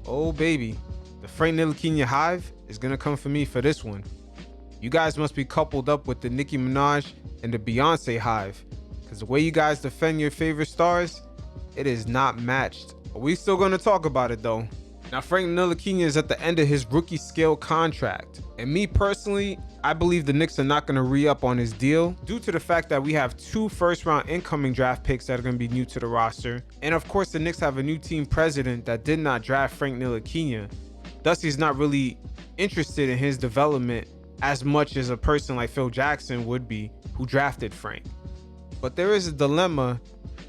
Oh baby, the Frank Ntilikina hive is gonna come for me for this one. You guys must be coupled up with the Nicki Minaj and the Beyonce hive, because the way you guys defend your favorite stars, it is not matched. But we still gonna talk about it though. Now Frank Ntilikina is at the end of his rookie scale contract, and me personally, I believe the Knicks are not going to re-up on his deal due to the fact that we have 2 first-round incoming draft picks that are going to be new to the roster, and of course the Knicks have a new team president that did not draft Frank Ntilikina, thus he's not really interested in his development as much as a person like Phil Jackson would be, who drafted Frank. But there is a dilemma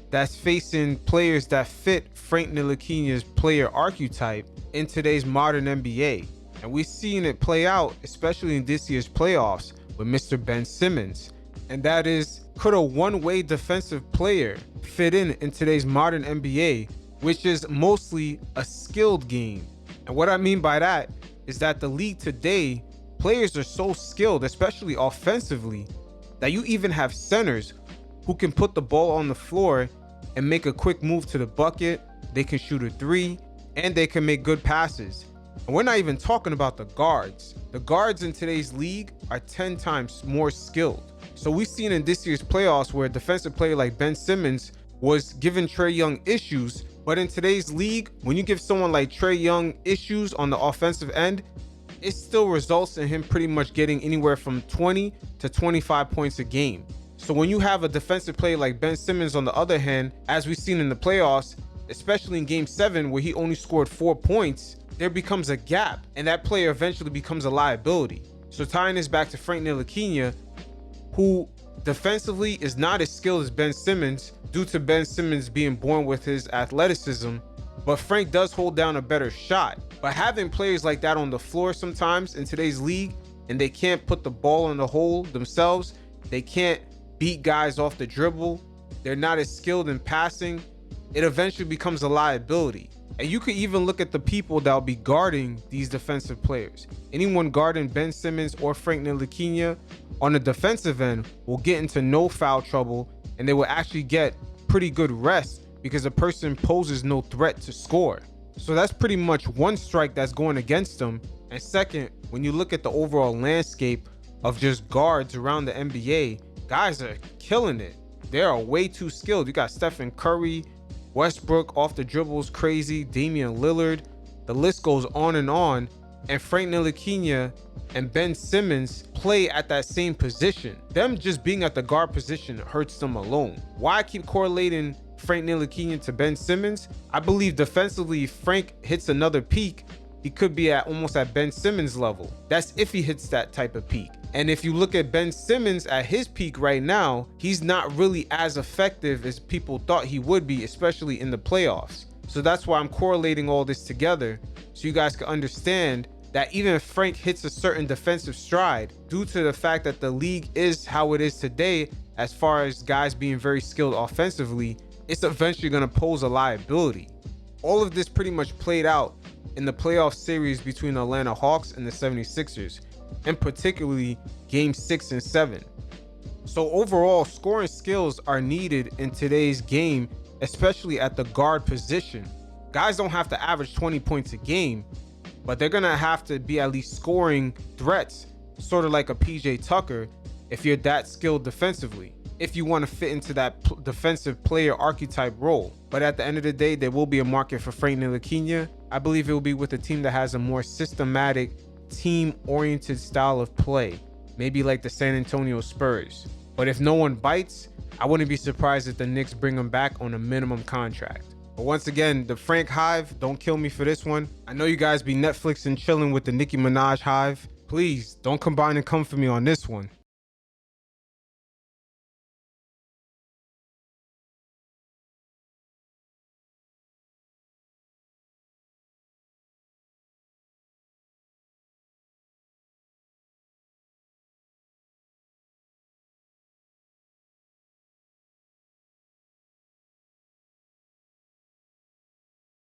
that's facing players that fit Frank Ntilikina's player archetype in today's modern NBA. And we've seen it play out, especially in this year's playoffs with Mr. Ben Simmons. And that is, could a one-way defensive player fit in today's modern NBA, which is mostly a skilled game? And what I mean by that is that the league today, players are so skilled, especially offensively, that you even have centers who can put the ball on the floor and make a quick move to the bucket. They can shoot a 3 and they can make good passes. And we're not even talking about the guards. The guards in today's league are 10 times more skilled. So we've seen in this year's playoffs where a defensive player like Ben Simmons was giving Trae Young issues, but in today's league, when you give someone like Trae Young issues on the offensive end, it still results in him pretty much getting anywhere from 20 to 25 points a game. So when you have a defensive player like Ben Simmons on the other hand, as we've seen in the playoffs, especially in game 7 where he only scored 4 points, there becomes a gap and that player eventually becomes a liability. So tying this back to Frank Ntilikina, who defensively is not as skilled as Ben Simmons due to Ben Simmons being born with his athleticism, but Frank does hold down a better shot. But having players like that on the floor sometimes in today's league, and they can't put the ball in the hole themselves, they can't beat guys off the dribble, they're not as skilled in passing, it eventually becomes a liability. And you could even look at the people that'll be guarding these defensive players. Anyone guarding Ben Simmons or Frank Ntilikina on the defensive end will get into no foul trouble, and they will actually get pretty good rest because a person poses no threat to score. So that's pretty much one strike that's going against them. And second, when you look at the overall landscape of just guards around the NBA, guys are killing it. They are way too skilled. You got Stephen Curry, Westbrook off the dribbles crazy, Damian Lillard, the list goes on, and Frank Ntilikina and Ben Simmons play at that same position. Them just being at the guard position hurts them alone. Why I keep correlating Frank Ntilikina to Ben Simmons? I believe defensively, if Frank hits another peak, he could be almost at Ben Simmons level. That's if he hits that type of peak. And if you look at Ben Simmons at his peak right now, he's not really as effective as people thought he would be, especially in the playoffs. So that's why I'm correlating all this together, so you guys can understand that even if Frank hits a certain defensive stride, due to the fact that the league is how it is today, as far as guys being very skilled offensively, it's eventually going to pose a liability. All of this pretty much played out in the playoff series between the Atlanta Hawks and the 76ers, and particularly game 6 and 7. So overall, scoring skills are needed in today's game, especially at the guard position. Guys don't have to average 20 points a game, but they're gonna have to be at least scoring threats, sort of like a PJ Tucker, if you're that skilled defensively, if you want to fit into that defensive player archetype role. But at the end of the day, there will be a market for Frank Ntilikina. I believe it will be with a team that has a more systematic, team-oriented style of play, maybe like the San Antonio Spurs. But if no one bites, I wouldn't be surprised if the Knicks bring him back on a minimum contract. But once again, the Frank hive, don't kill me for this one. I know you guys be Netflix and chilling with the Nicki Minaj hive. Please don't combine and come for me on this one.